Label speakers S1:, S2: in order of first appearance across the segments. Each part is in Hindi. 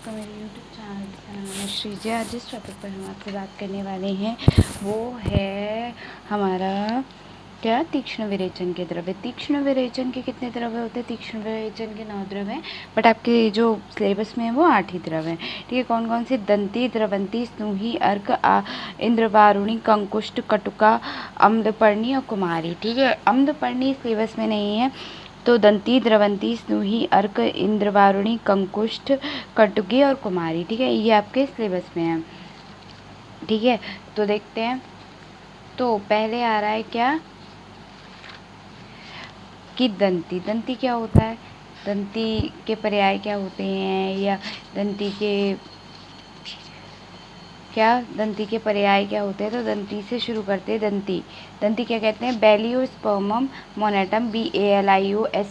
S1: आपका मेरे यूट्यूब चैनल जिसका नाम है श्रीजय। आज जिस टॉपिक पर हम आपसे बात करने वाले हैं वो है हमारा क्या तीक्ष्ण विरेचन के द्रव्य। तीक्ष्ण विरेचन के कितने द्रव्य होते हैं? तीक्ष्ण विरेचन के 9 द्रव्य हैं, बट आपके जो सिलेबस में है वो 8 ही द्रव्य हैं। ठीक है, कौन कौन से? दंती, द्रवंती, स्नूही, अर्क, इंद्रवारुणी, कंकुष्ट, कटुका, अम्लपर्णी और कुमारी। ठीक है, अम्लपर्णी सिलेबस में नहीं है, तो दंती, द्रवंती, स्नूही, अर्क, इंद्रवारुणी, कंकुष्ठ, कटुकी और कुमारी। ठीक है, ये आपके सिलेबस में है। ठीक है, तो देखते हैं। तो पहले आ रहा है क्या कि दंती। दंती क्या होता है? दंती के पर्याय क्या होते हैं, या दंती के पर्याय क्या होते हैं? तो दंती से शुरू करते हैं। दंती दंती क्या कहते हैं? बेलियोस्पर्मम मोनेटम, BALIOSPERMUM,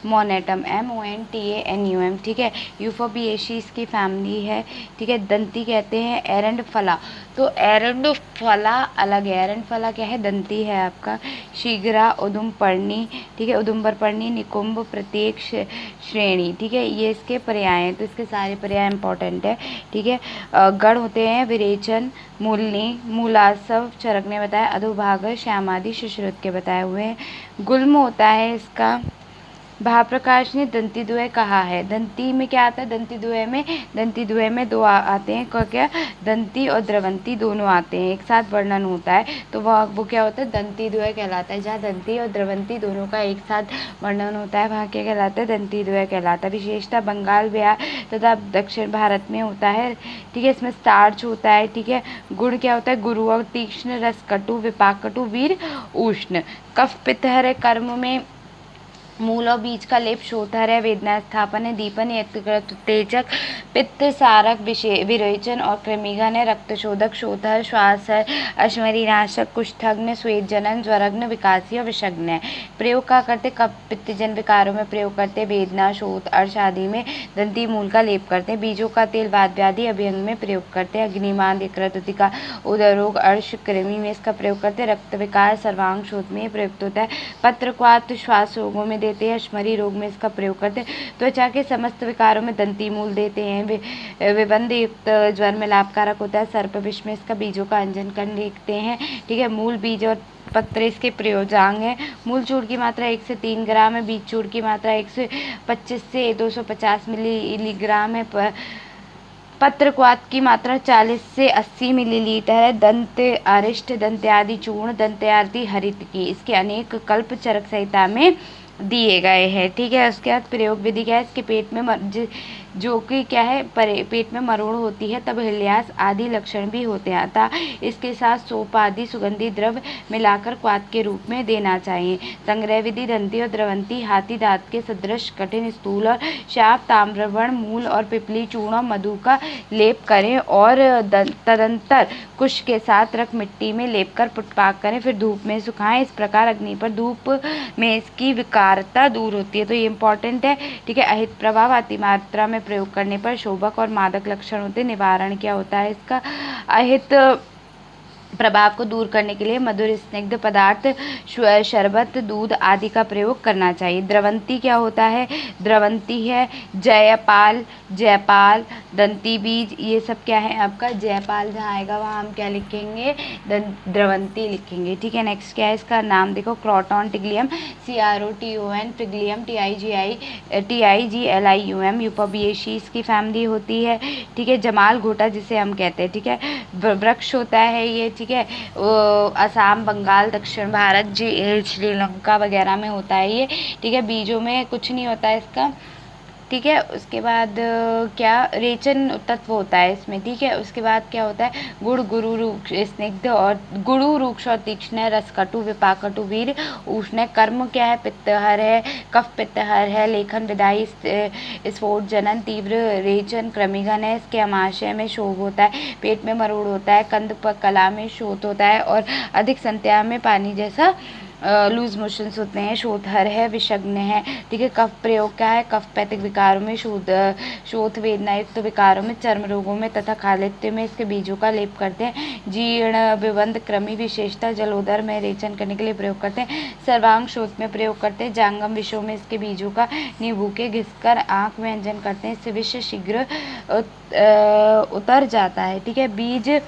S1: मोनेटम MONTANUM। ठीक है, यूफोबिएशी इसकी फैमिली है। ठीक है, दंती कहते हैं एरंडफला। तो एरंडफला अलग है। एरंडफला क्या है? दंती है आपका। शीघ्रा, उदुमपर्णी, ठीक है, उदुम्बरपर्णी, निकुंभ, प्रत्येक श्रेणी। ठीक है, ये इसके पर्याय हैं, तो इसके सारे पर्याय इंपॉर्टेंट है। ठीक है, गण होते हैं विरेचन, मूलनी, मूलासव, चरक ने बताया, अधोभाग, श्यामादि, सुश्रुत के बताए हुए हैं। गुल्म होता है इसका। भाप्रकाश ने दंती द्वय कहा है। दंती में क्या आता है? दंती द्वय में दो आते हैं। क्या? दंती और द्रवंती दोनों आते हैं, एक साथ वर्णन होता है, तो वो क्या होता है? दंती द्वय कहलाता है। जहाँ दंती और द्रवंती दोनों का एक साथ वर्णन होता है वहाँ क्या कहलाता है? दंती द्वय कहलाता है। विशेषता बंगाल, बिहार तथा दक्षिण भारत में होता है। ठीक है, इसमें स्टार्च होता है। ठीक है, गुण क्या होता है? गुरु और तीक्ष्ण, रस कटु, विपाक कटु, वीर उष्ण। कफ पित्त है, कर्म में मूल और बीज का लेप, शोधर है, वेदना स्थापन है, दीपन तेजक, पित्त सारक, विरेचन और कृमिघन है, रक्तशोधक, शोधर, श्वास है, अश्मरी नाशक, कुष्ठग्न, श्वेतजनन, ज्वरग्न, विकासी और विषग्न है। प्रयोग का करते? कफ पित्तजन विकारों में प्रयोग करते, वेदना, शोथ, अर्श आदि में दंती मूल का लेप करते हैं। बीजों का तेल वात व्याधि अभियंग में प्रयोग करते हैं। अग्निमान, यकृतिका, उदर रोग, अर्श, कृमि में इसका प्रयोग करते हैं। रक्त विकार, सर्वांग शोथ में प्रयुक्त होता है। पत्रक्वात श्वास रोगों में देते हैं। अश्मरी रोग में इसका प्रयोग करते हैं। त्वचा के समस्त विकारों में दंती मूल देते हैं। विबंध युक्त ज्वर में लाभकारक होता है। सर्प विष में इसका बीजों का अंजन कर लिखते हैं। ठीक है, मूल, बीज और पत्र इसके प्रयोजांग है। मूल चूर्ण की मात्रा 1 से 3 ग्राम है। बीज चूर्ण की मात्रा 125 से 250 मिलीग्राम है। पत्रक्वात की मात्रा 40 से 80 मिलीलीटर है। दंत अरिष्ट, दंत्यादि चूर्ण, दंत्यादि हरित की इसके अनेक कल्प चरक संहिता में दिए गए हैं। ठीक है, उसके बाद प्रयोग विधि क्या है? इसके पेट में जो कि क्या है? पेट में मरोड़ होती है, तब हृदयास आदि लक्षण भी होते हैं, अतः इसके साथ सोप आदि सुगंधी द्रव्य मिलाकर क्वाथ के रूप में देना चाहिए। संग्रह विधि: दंती और द्रवंती हाथी दांत के सदृश, कठिन, स्थूल और श्याप, ताम्रवर्ण मूल और पिपली चूर्ण और मधु का लेप करें और तदंतर कुश के साथ रख मिट्टी में लेप कर पुटपाक करें, फिर धूप में सुखाएं। इस प्रकार अग्नि पर धूप में इसकी विकारता दूर होती है, तो ये इंपॉर्टेंट है। ठीक है, अहित प्रभाव अतिमात्रा में प्रयोग करने पर शोभक और मादक लक्षण होते हैं। निवारण क्या होता है इसका? अहित प्रभाव को दूर करने के लिए मधुर स्निग्ध पदार्थ, शरबत, दूध आदि का प्रयोग करना चाहिए। द्रवंती क्या होता है? द्रवंती है जयपाल, दंती बीज, ये सब क्या है आपका? जयपाल जहाँ आएगा वहाँ हम क्या लिखेंगे? द्रवंती लिखेंगे। ठीक है, नेक्स्ट क्या है इसका नाम? देखो, क्रोटॉन टिग्लियम, CROTON, प्रिग्लियम, TIGLIUM, यूफोबिएशी इसकी फैमिली होती है। ठीक है, जमाल घोटा जिसे हम कहते हैं। ठीक है, वृक्ष होता है ये। ठीक है, असम, बंगाल, दक्षिण भारत, श्रीलंका वगैरह में होता है ये। ठीक है, बीजों में कुछ नहीं होता है इसका। ठीक है, उसके बाद क्या? रेचन तत्व होता है इसमें। ठीक है, उसके बाद क्या होता है? गुड़, गुरु, रूक्ष, स्निग्ध और गुरु, रूक्ष और तीक्ष्ण, रसकटु, विपाकटु, वीर उष्ण। कर्म क्या है? पित्तहर है, कफ पित्तहर है, लेखन, विदाई, स्फोट, जनन, तीव्र रेचन, कृमिघन है। इसके अमाशय में शोभ होता है, पेट में मरोड़ होता है, कंद कला में शोथ होता है और अधिक संख्या में पानी जैसा लूज मोशंस होते हैं, शोथहर है, विषग्न है, ठीक है। कफ प्रयोग क्या है, कफपैथिक विकारों में, शोथ वेदना युक्त विकारों में, चर्म रोगों में तथा खालित्य में इसके बीजों का लेप करते हैं। जीर्ण विबंध क्रमी विशेषता जलोदर में रेचन करने के लिए प्रयोग करते हैं। सर्वांग शोथ में प्रयोग करते हैं। जांगम विषों में इसके बीजों का नींबू के घिसकर आंख में अंजन करते हैं, इससे विष शीघ्र उतर जाता है, ठीक है। बीज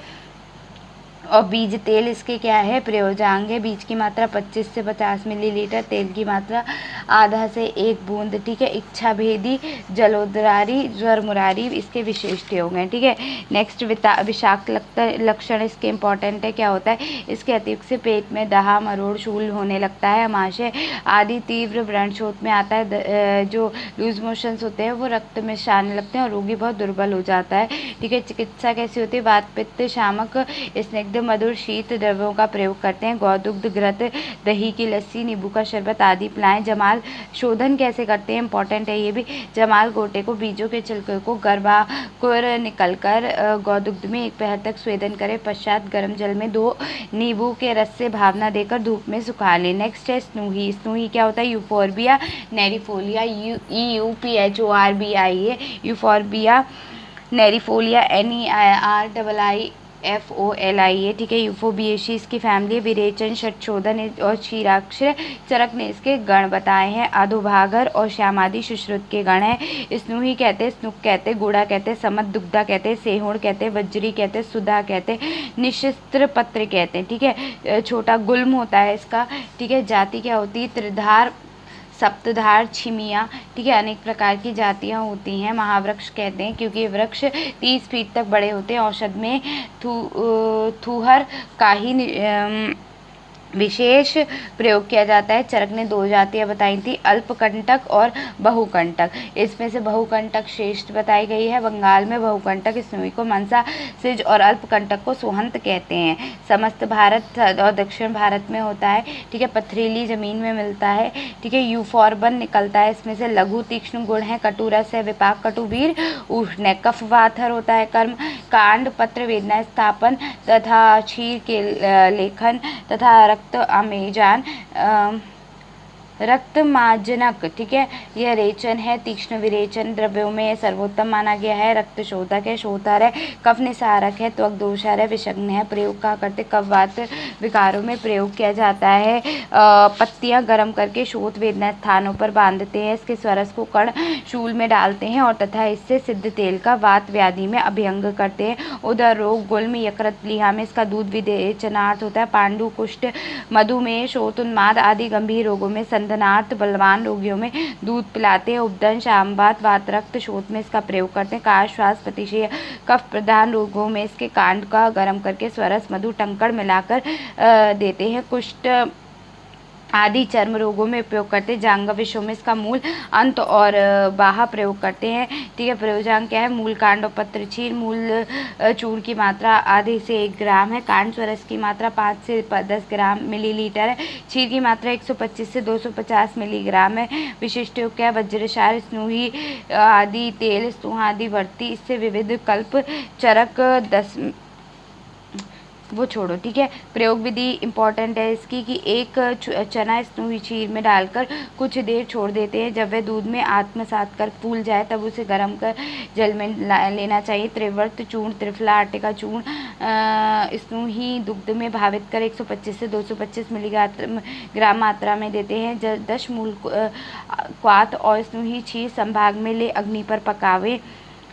S1: और बीज तेल इसके क्या है, प्रयोजांग है। बीज की मात्रा 25 से 50 मिलीलीटर, तेल की मात्रा आधा से 1 बूंद, ठीक है। इच्छा भेदी, जलोदरारी, ज्वरमुरारी इसके विशेष प्रयोग हैं, ठीक है। नेक्स्ट विषाक्त लक्षण इसके इंपॉर्टेंट है, क्या होता है, इसके अतिरिक्त से पेट में दहा, मरोड़, शूल होने लगता है, आमाशय आदि तीव्र व्रणशोथ में आता है। जो लूज मोशंस होते हैं वो रक्त में आने लगते हैं और रोगी बहुत दुर्बल हो जाता है, ठीक है। चिकित्सा कैसी होती है, वात पित्त शामक स्निग्ध मधुर शीत द्रव्यों का प्रयोग करते हैं। गौदुग्ध घृत, दही की लस्सी, नींबू का शरबत आदि पिलाएं। जमाल शोधन कैसे करते हैं, इंपॉर्टेंट है ये भी। जमाल गोटे को बीजों के छिलके को गर्भाकुर निकलकर गौदुग्ध में 1 पहर तक स्वेदन करें, पश्चात गर्म जल में 2 नींबू के रस से भावना देकर धूप में सुखा लें। नेक्स्ट है स्नूही। स्नूही क्या होता है, यूफोरबिया नेरिफोलिया, EUPHORBIA है, यूफोरबिया नेरिफोलिया, NERIFOLIA, ठीक है। यूफोबिएशी इसकी फैमिली है। विरेचन, षटशोधन और क्षीराक्षर चरक ने इसके गण बताए हैं। अधोभागर और श्यामादि सुश्रुत के गण हैं। स्नूही कहते हैं, स्नुक कहते हैं, गुड़ा कहते हैं, समत दुग्धा कहते हैं, सेहुण कहते हैं, वज्री कहते हैं, सुधा कहते हैं, निशिस्त्र पत्र कहते हैं, ठीक है। छोटा गुल्म होता है इसका, ठीक है। जाति क्या होती है, त्रिधार, सप्तधार, छिमिया, ठीक है। अनेक प्रकार की जातियां होती हैं। महावृक्ष कहते हैं क्योंकि ये वृक्ष 30 फीट तक बड़े होते हैं। औषध में थूहर का ही विशेष प्रयोग किया जाता है। चरक ने 2 जातियां बताई थी, अल्पकंटक और बहुकंटक। इसमें से बहुकंटक श्रेष्ठ बताई गई है। बंगाल में बहुकंटक स्नूही को मनसा, सिज और अल्पकंटक को सोहंत कहते हैं। समस्त भारत और दक्षिण भारत में होता है, ठीक है। पथरीली जमीन में मिलता है, ठीक है। यूफॉर्बन निकलता है इसमें से। लघु तीक्ष्ण गुण है, कटुरस है, विपाक, कटुवीर, उष्ण है। कफवाथर होता है, कर्म कांड, पत्र वेदना, स्थापन तथा क्षीर के लेखन तथा रक्त आमेजान, रक्तमाजनक, ठीक है। यह रेचन है। तीक्ष्ण विरेचन द्रव्यों में सर्वोत्तम माना गया है। रक्त शोधक है, शोधर है, कफ निसारक है, त्वक दोषार है, विषग्न है। प्रयोग का करते कफवात विकारों में प्रयोग किया जाता है। पत्तियां गर्म करके शोथ वेदना स्थानों पर बांधते हैं। इसके स्वरस को कण शूल में डालते हैं और तथा इससे सिद्ध तेल का वात व्याधि में अभ्यंग करते हैं। उदर रोग, गुल्म, यकृत, प्लीहा में इसका दूध विरेचनार्थ होता है। पांडु, कुष्ठ, मधुमेह, शोथ, उन्माद आदि गंभीर रोगों में संधनार्थ, बलवान रोगियों में दूध पिलाते हैं। उपदंश, आमवात, वात, रक्त शोथ में इसका प्रयोग करते हैं। काश, श्वास, प्रतिशय, कफ प्रधान रोगों में इसके कांड का गर्म करके स्वरस, मधु, टंकड़ मिलाकर देते हैं। कुष्ठ आदि चर्म रोगों में उपयोग करते हैं। जांग विषयों में इसका मूल, अंत और बाहा प्रयोग करते हैं, ठीक है। प्रयोजांग क्या है, मूल, कांड और पत्र चीर। मूल चूर्ण की मात्रा आधे से 1 ग्राम है। कांड स्वरस की मात्रा 5 से 10 ग्राम मिलीलीटर है। चीर की मात्रा 125 से 250 मिलीग्राम है। विशिष्ट योग क्या है, वज्रसार, स्नूही आदि तेल, स्तुहादि वर्ती, इससे विविध कल्प, चरक 10 वो छोड़ो, ठीक है। प्रयोग विधि इंपॉर्टेंट है इसकी कि 1 चना स्नूही क्षीर में डालकर कुछ देर छोड़ देते हैं। जब वह दूध में आत्मसात कर फूल जाए तब उसे गर्म कर जल में लेना चाहिए। त्रिवर्त चूर्ण, त्रिफला आटे का चूर्ण स्नूही दुग्ध में भावित कर 125 से 225 मिलीग्राम मात्रा में देते हैं। 10 मूल क्वाथ और स्नूही क्षीर संभाग में ले अग्नि पर पकावे।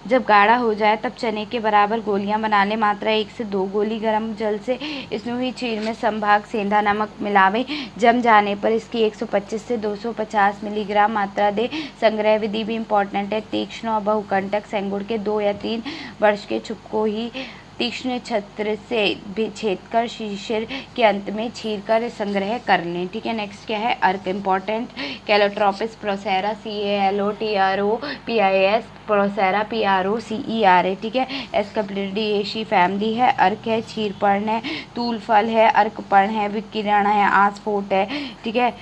S1: जब गाढ़ा हो जाए तब चने के बराबर गोलियां बना लें। मात्रा 1 से 2 गोली गर्म जल से स्नूही क्षीर में संभाग सेंधा नमक मिलावें। जम जाने पर इसकी 125 से 250 मिलीग्राम मात्रा दें। संग्रह विधि भी इम्पॉर्टेंट है। तीक्ष्ण और बहुकंटक सेंगुड़ के 2 या 3 वर्ष के छुप को ही तीक्ष्ण छत्र से छेदकर शिशिर के अंत में छीर कर संग्रह कर लें, ठीक है। नेक्स्ट क्या है, अर्क इंपॉर्टेंट। कैलोट्रोपिस प्रोसेरा, CALOTROPIS, प्रोसेरा PROCERA, ठीक है। एस्केप्लिडिएशी फैमिली है। अर्क है, क्षीरपर्ण है, तूल फल है, अर्कपर्ण है, विकिरण है, आस्फोट है, ठीक है।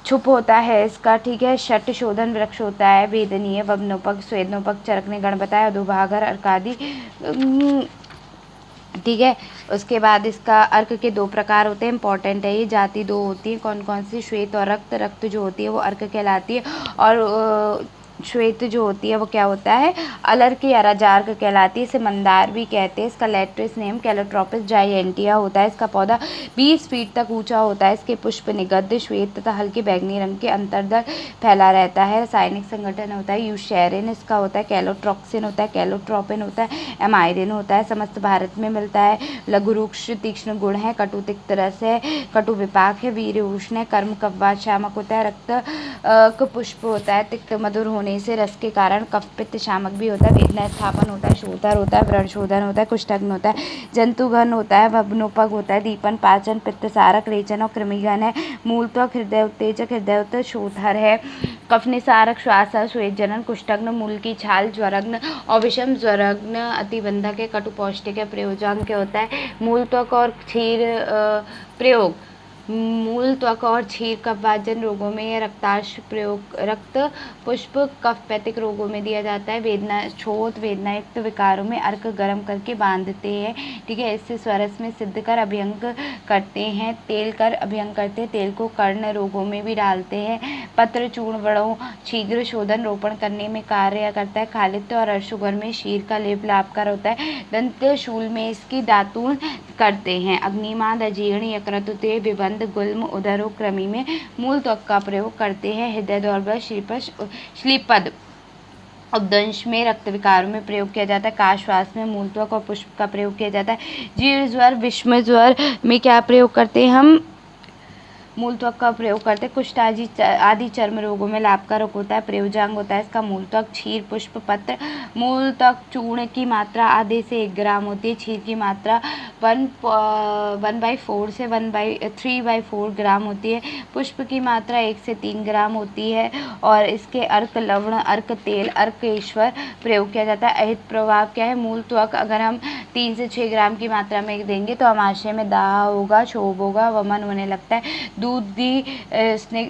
S1: छुप होता है इसका, ठीक है। षट शोधन वृक्ष होता है। वेदनीय, वग्नोपक, स्वेदनोपक, चरक ने गण बताया। अधोभागर, अर्कादि ठीक है। उसके बाद इसका अर्क के 2 प्रकार होते हैं, इंपॉर्टेंट है ये। जाति 2 होती है, कौन कौन सी? श्वेत और रक्त। रक्त जो होती है वो अर्क कहलाती है, और श्वेत जो होती है वो क्या होता है? अलर्क या राजार्क कहलाती है। इसे मंदार भी कहते हैं। इसका लैट्रिस नेम कैलोट्रोपिस जायंटिया होता है। इसका पौधा 20 फीट तक ऊंचा होता है। इसके पुष्प निगद्ध श्वेत तथा हल्के बैंगनी रंग के अंतर्दल फैला रहता है। रासायनिक संगठन होता है यूशेरिन इसका होता है, कैलोट्रॉक्सिन होता है, कैलोट्रोपिन होता है, एमाइरिन होता है। समस्त भारत में मिलता है। लघु रुक्ष तीक्ष्ण गुण है, कटु तिक्त रस है, कटु विपाक है, वीर उष्ण है, कर्म कव्वात शामक होता है, रक्त पुष्प होता है, तिक्त मधुर होने से रस के कारण कफ पित्त शामक भी होता है। वेदना स्थापन होता है, शोधर होता है, व्रण शोधन होता है, कुष्ठघ्न होता है, जंतुघन होता है, भग्नोपग होता है, दीपन, पाचन, पित्त सारक, रेचन और कृमिघन है। मूल त्वक, हृदय उत्तेजक, हृदय उत्तेजक, शोधर है, कफ निसारक, श्वास श्वेत जनन, कुष्ठघ्न, मूल की छाल, ज्वरग्न और विषम ज्वरग्न, अतिबंधक है, कटु पौष्टिक है, प्रयोजन के होता है। मूल त्वक और क्षीर प्रयोग मूल त्वक और क्षीर कफवाजन रोगों में या रक्ताश प्रयोग रक्त पुष्प कफपैतिक रोगों में दिया जाता है। वेदना शोथ वेदनायुक्त विकारों में अर्क गर्म करके बांधते हैं। ठीक है, इससे स्वरस में सिद्ध कर अभ्यंग करते हैं, तेल कर अभ्यंग करते हैं, तेल को कर्ण रोगों में भी डालते हैं। पत्र चूर्ण वड़ों शीघ्र शोधन रोपण करने में कार्य करता है। खालित्य और अर्शुगर में शीर का लेप लाभकर होता है। दंत शूल में इसकी दातून करते हैं। अग्निमाद, अजीर्ण, यकृत, विबंध, गुल्म, उदरोक्रमी में मूल त्वक का प्रयोग करते हैं। हृदय दौर्बल्य, श्लीपद उपदंश में, रक्त विकारों में प्रयोग किया जाता है। काश्वास में मूल त्वक और पुष्प का प्रयोग किया जाता है। जीर्ण ज्वर, विषम ज्वर में क्या प्रयोग करते हैं हम? मूल त्वक का प्रयोग करते हैं। कुष्ठ आदि चर्म रोगों में लाभकारक होता है, प्रयोजांग होता है इसका मूल त्वक। क्षीर पुष्प पत्र मूल त्वक चूर्ण की मात्रा आधे से 1 ग्राम होती है। क्षीर की मात्रा 1/4 से 3/4 ग्राम होती है। पुष्प की मात्रा 1 से 3 ग्राम होती है, और इसके अर्क लवण, अर्क तेल, अर्केश्वर प्रयोग किया जाता है। अहित प्रभाव क्या है? मूल त्वक अगर हम 3 से 6 ग्राम की मात्रा में देंगे तो आमाशय में दाह होगा, क्षोभ होगा, वमन होने लगता है। दूध घी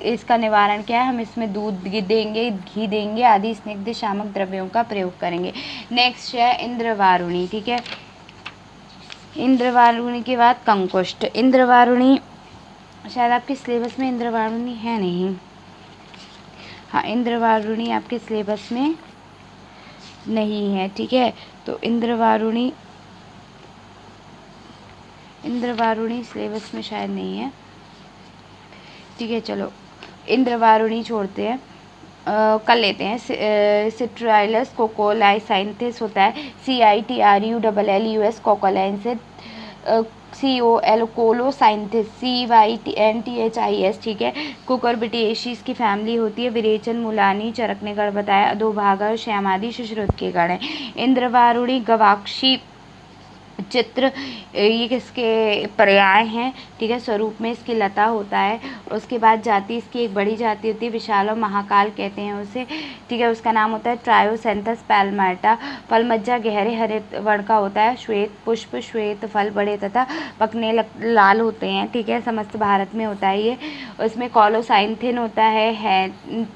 S1: इसका निवारण क्या है? हम इसमें दूध देंगे, घी देंगे आदि स्निग्ध शामक द्रव्यों का प्रयोग करेंगे। नेक्स्ट है इंद्रवारुणी। ठीक है, इंद्रवारुणी के बाद कंकुष्ठ। इंद्रवारुणी शायद आपके सिलेबस में इंद्रवारुणी है नहीं। हाँ, इंद्रवारुणी आपके सिलेबस में नहीं है। ठीक है, तो इंद्रवारुणी सिलेबस में शायद नहीं है। ठीक है, चलो इंद्रवारुणी छोड़ते हैं, कर लेते हैं। सिट्राइलस कोकोलाइसाइंथिस होता है, CITRULLUS कोकोलाइंसिस, COL कोलोसाइंथिस, CYNTHIS। ठीक है, कुकुरबिटेसीज की फैमिली होती है। विरेचन, मुलानी, चरकने गण बताया, अधोभागा, श्यामादि सुश्रुत के गण है। इंद्रवारुणी, गवाक्षी, चित्र ये किसके पर्याय हैं? ठीक है, स्वरूप में इसकी लता होता है। उसके बाद जाति इसकी एक बड़ी जाति होती है, विशाल और महाकाल कहते हैं उसे। ठीक है, उसका नाम होता है ट्रायोसेंथस पैल्माटा। फल मज्जा गहरे हरे वर्ण का होता है। श्वेत पुष्प, श्वेत फल बड़े तथा पकने लाल होते हैं। ठीक है, समस्त भारत में होता है ये। उसमें कॉलोसाइंथिन होता है,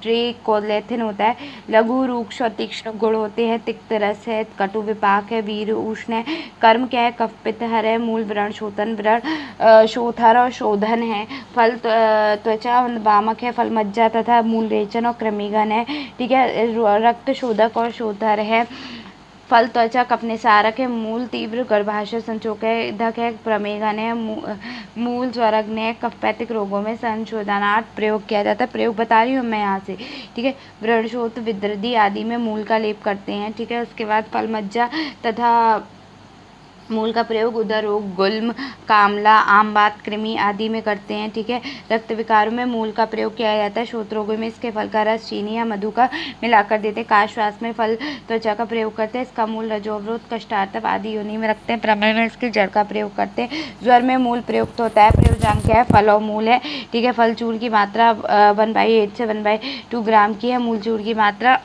S1: ट्रिकोलेथिन होता है। लघु रूक्ष और तीक्ष्ण गुण होते हैं। तिक्त रस है, कटु विपाक है, वीर उष्ण है, कर्म क्या है? कफ पित्त हर है, मूल व्रण शोथन, व्रण शोथर और शोधन है। फल त्वचा वामक है, फल मज्जा तथा मूल रेचन और कृमिघन है। ठीक है, रक्त शोधक और शोधर है। फल त्वचा कफ निसारक है, मूल तीव्र गर्भाशय संचोदक है, प्रमेघन है, मूल ज्वरग्न है। कफपैतिक रोगों में संशोधनार्थ प्रयोग किया जाता है। प्रयोग बता रही हूँ मैं यहाँ से। ठीक है, व्रणशोथ, विदृधि आदि में मूल का लेप करते हैं। ठीक है, उसके बाद फल मज्जा तथा मूल का प्रयोग उदर रोग, गुल्म, कामला, आमबात, कृमि आदि में करते हैं। ठीक है, रक्त विकारों में मूल का प्रयोग किया जाता है। शोथ रोगों में इसके फल का रस चीनी या मधु का मिलाकर देते हैं। काश्वास में फल त्वचा का प्रयोग करते हैं। इसका मूल रजोवरोध, कष्टार्तव आदि योनि में रखते हैं। प्रमेय में इसकी जड़ का प्रयोग करते हैं। ज्वर में मूल प्रयुक्त होता है। प्रयोजांग क्या है? फल और मूल है। ठीक है, फल चूर्ण की मात्रा 1/8 से 1/2 ग्राम की है। मूल चूर्ण की मात्रा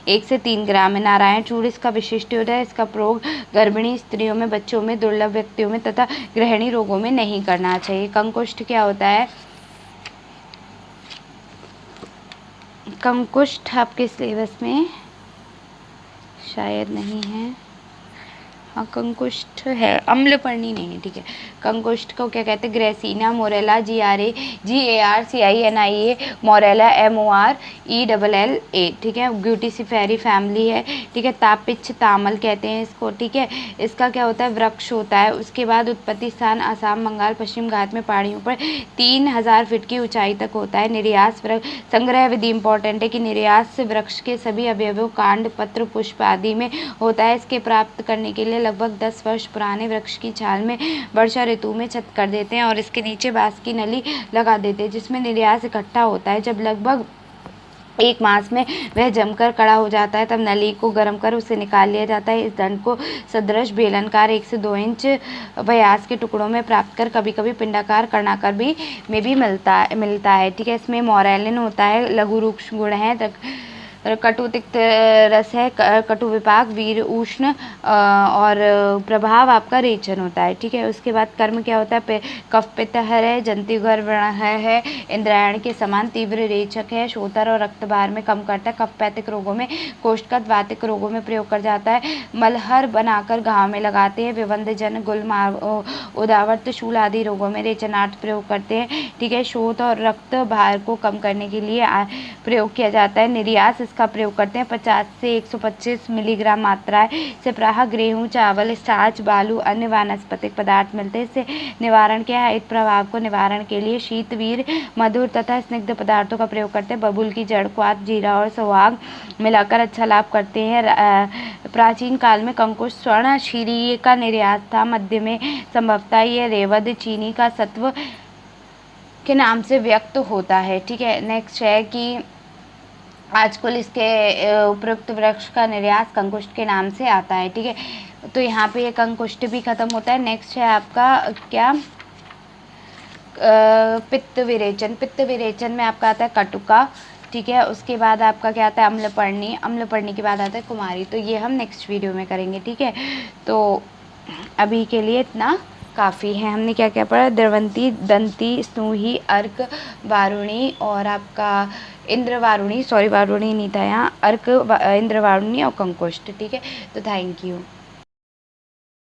S1: 1 से 3 ग्राम है। नारायण चूर्ण इसका विशिष्ट होता है। इसका प्रयोग गर्भिणी स्त्रियों में, बच्चों में, दुर्लभ व्यक्तियों में तथा गृहिणी रोगों में नहीं करना चाहिए। कंकुष्ठ क्या होता है? कंकुष्ठ आपके सिलेबस में शायद नहीं है। हाँ कंकुष्ठ है, अम्लपर्णी नहीं है, ठीक है। कंकुष्ठ को क्या कहते हैं? ग्रेसिना मोरेला, GARCINIA मोरेला, MORELLA, ठीक है। ग्यूटीसिफेरी फैमिली है, ठीक है। तापिच्छ तामल कहते हैं इसको, ठीक है। इसका क्या होता है? वृक्ष होता है। उसके बाद उत्पत्ति स्थान असम, बंगाल, पश्चिम घाट में पहाड़ियों पर 3000 फीट की ऊंचाई तक होता है। निर्यास वृक्ष संग्रह विधि इंपॉर्टेंट है कि निर्यास वृक्ष के सभी अवयवों कांड, पत्र, पुष्प आदि में होता है। इसके प्राप्त करने के लिए लगभग 10 वर्ष पुराने वृक्ष की छाल में वर्षा ऋतु में छत कर देते हैं और इसके नीचे बांस की नली लगा देते हैं जिसमें निर्यास इकट्ठा होता है। जब लगभग 1 मास में वह जमकर कड़ा हो जाता है तब नली को गर्म कर उसे निकाल लिया जाता है। इस दंड को सदृश बेलनाकार 1 से 2 इंच व्यास के टुकड़ों में प्राप्त कर कभी कभी पिंडाकार कर्णाकार में भी मिलता है, ठीक है। इसमें मोरेलिन होता है, लघु रूक्ष गुण है, कटु तिक्त रस है, कटु विपाक, वीर उष्ण और प्रभाव आपका रेचन होता है, ठीक है। उसके बाद कर्म क्या होता है? कफ पित्त है, जंतुगर व्रण है, इंद्रायण के समान तीव्र रेचक है, शोथर और रक्तभार में कम करता है, कफपैतिक रोगों में, कोष्ठगत वातिक रोगों में प्रयोग कर जाता है, मलहर बनाकर घाव में लगाते हैं, विबंधजन, गुल्म, उदावर्त, शूल आदि रोगों में रेचनार्थ प्रयोग करते हैं, ठीक है। शोथ और रक्त भार को कम करने के लिए प्रयोग किया जाता है। निर्यास का प्रयोग करते हैं। 50 से 125 मिलीग्राम मात्रा है। इससे प्रायः गेहूं, चावल, स्टार्च, बालू, अन्य वानस्पतिक पदार्थ मिलते हैं। इससे निवारण क्या है? इस प्रभाव को निवारण के लिए शीत, वीर, मधुर तथा स्निग्ध पदार्थों का प्रयोग करते हैं। बबूल की जड़, क्वाथ, जीरा और सुहाग मिलाकर अच्छा लाभ करते हैं। प्राचीन काल में कंकुश स्वर्ण क्षीरिय का निर्यात था। मध्य में संभवतः ये रेवद चीनी का सत्व के नाम से व्यक्त होता है, ठीक है। नेक्स्ट है कि आजकल इसके उपयुक्त वृक्ष का निर्यास कंकुष्ट के नाम से आता है, ठीक है। तो यहाँ पे ये कंकुष्ट भी खत्म होता है। नेक्स्ट है आपका क्या? पित्त विरेचन। पित्त विरेचन में आपका आता है कटुका, ठीक है। उसके बाद आपका क्या आता है? अम्लपर्णी। अम्लपर्णी के बाद आता है कुमारी। तो ये हम नेक्स्ट वीडियो में करेंगे, ठीक है। तो अभी के लिए इतना काफ़ी है। हमने क्या क्या पढ़ा? द्रवंती, दंती, स्नूही, अर्क, वारुणी और आपका इंद्रवारुणी, सॉरी वारुणी नहीं था यहाँ, अर्क, इंद्रवारुणी और कंकुष्ट, ठीक है। तो थैंक यू।